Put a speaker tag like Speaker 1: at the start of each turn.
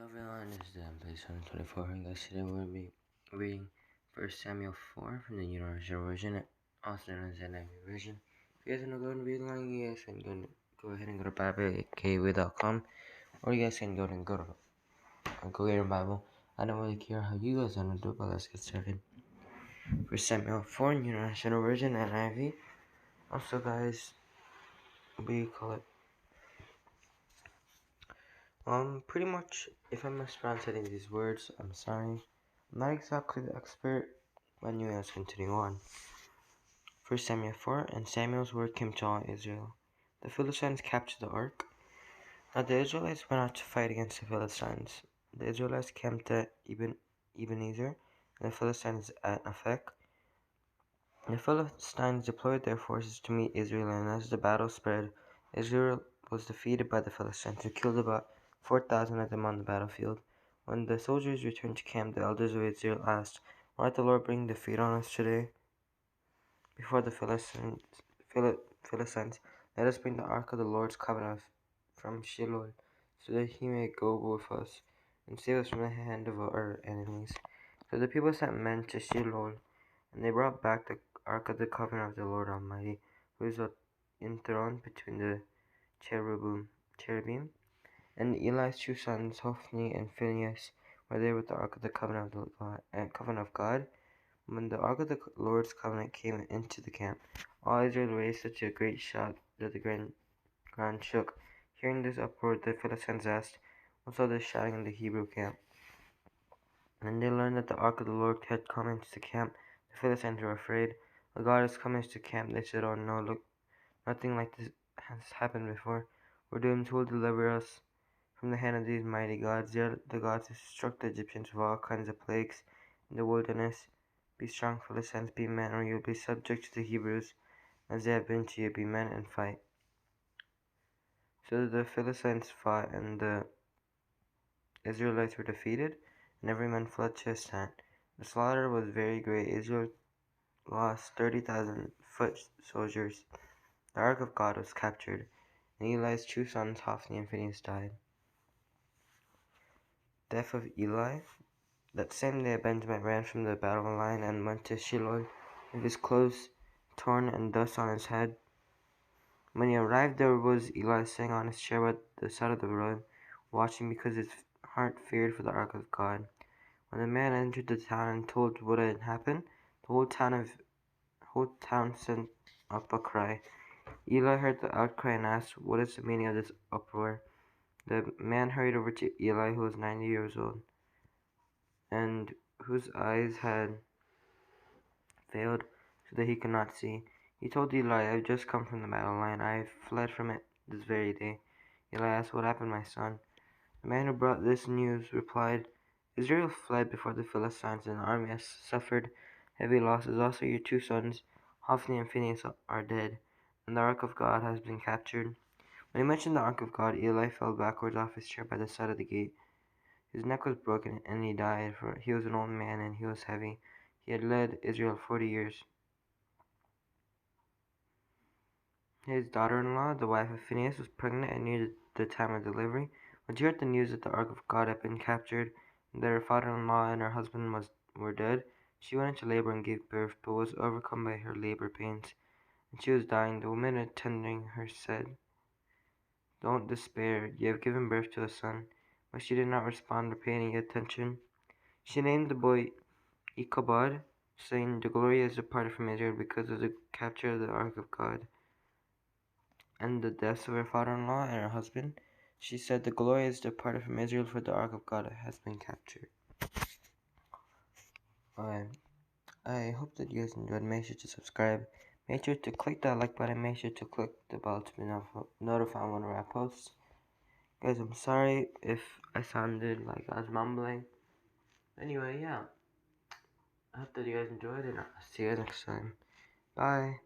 Speaker 1: Hello everyone, this is Place 124, and guys, today we're going to be reading 1 Samuel 4 from the Universal Version, also known as the NIV version. If you guys want to go and read along, you guys can go ahead and go to BibleGateway.com, or you guys can go get your Bible. I don't really care how you guys want to do it, but let's get started. 1 Samuel 4 in Universal Version, NIV. Also, guys, we call it pretty much, if I mispronounce any of these words, I'm sorry. I'm not exactly the expert, but anyway, let's continue on. 1 Samuel 4, and Samuel's word came to all Israel. The Philistines captured the ark. Now the Israelites went out to fight against the Philistines. The Israelites camped at Ebenezer, and the Philistines at Aphek. The Philistines deployed their forces to meet Israel, and as the battle spread, Israel was defeated by the Philistines, who killed about 4,000 of them on the battlefield. When the soldiers returned to camp, the elders of Israel asked, "Why did the Lord bring defeat on us today?" Before the Philistines, "Let us bring the ark of the Lord's covenant from Shiloh, so that he may go with us, and save us from the hand of our enemies." So the people sent men to Shiloh, and they brought back the ark of the covenant of the Lord Almighty, who is enthroned between the cherubim. And Eli's two sons, Hophni and Phinehas, were there with the ark of the covenant of God. When the ark of the Lord's covenant came into the camp, all Israel raised such a great shout that the ground shook. Hearing this uproar, the Philistines asked, "What's all this shouting in the Hebrew camp?" When they learned that the ark of the Lord had come into the camp, the Philistines were afraid. "The God has come into the camp," they said. "Oh no, look, nothing like this has happened before. We're doomed. Who will deliver us from the hand of these mighty gods? They are the gods who struck the Egyptians with all kinds of plagues in the wilderness. Be strong, Philistines, be men, or you'll be subject to the Hebrews, as they have been to you. Be men and fight." So the Philistines fought, and the Israelites were defeated, and every man fled to his tent. The slaughter was very great. Israel lost 30,000 foot soldiers. The ark of God was captured, and Eli's two sons, Hophni and Phinehas, died. Death of Eli. That same day Benjamin ran from the battle line and went to Shiloh, with his clothes torn and dust on his head. When he arrived, there was Eli sitting on his chair by the side of the road, watching, because his heart feared for the ark of God. When the man entered the town and told what had happened, the whole town sent up a cry. Eli heard the outcry and asked, "What is the meaning of this uproar?" The man hurried over to Eli, who was 90 years old, and whose eyes had failed so that he could not see. He told Eli, "I have just come from the battle line. I have fled from it this very day." Eli asked, "What happened, my son?" The man who brought this news replied, "Israel fled before the Philistines, and the army has suffered heavy losses. Also your two sons, Hophni and Phinehas, are dead, and the ark of God has been captured." When he mentioned the ark of God, Eli fell backwards off his chair by the side of the gate. His neck was broken, and he died, for he was an old man, and he was heavy. He had led Israel 40 years. His daughter-in-law, the wife of Phinehas, was pregnant and near the time of delivery. When she heard the news that the ark of God had been captured, and that her father-in-law and her husband were dead, she went into labor and gave birth, but was overcome by her labor pains. And she was dying. The woman attending her said, "Don't despair, you have given birth to a son." But she did not respond or pay any attention. She named the boy Ichabod, saying, "The glory has departed from Israel because of the capture of the ark of God." And the deaths of her father-in-law and her husband, she said, "The glory has departed from Israel, for the ark of God has been captured." I hope that you guys enjoyed. Make sure to subscribe. Make sure to click that like button. Make sure to click the bell to be notified whenever I post. Guys, I'm sorry if I sounded like I was mumbling. Anyway, yeah. I hope that you guys enjoyed, and I'll see you guys next time. Bye.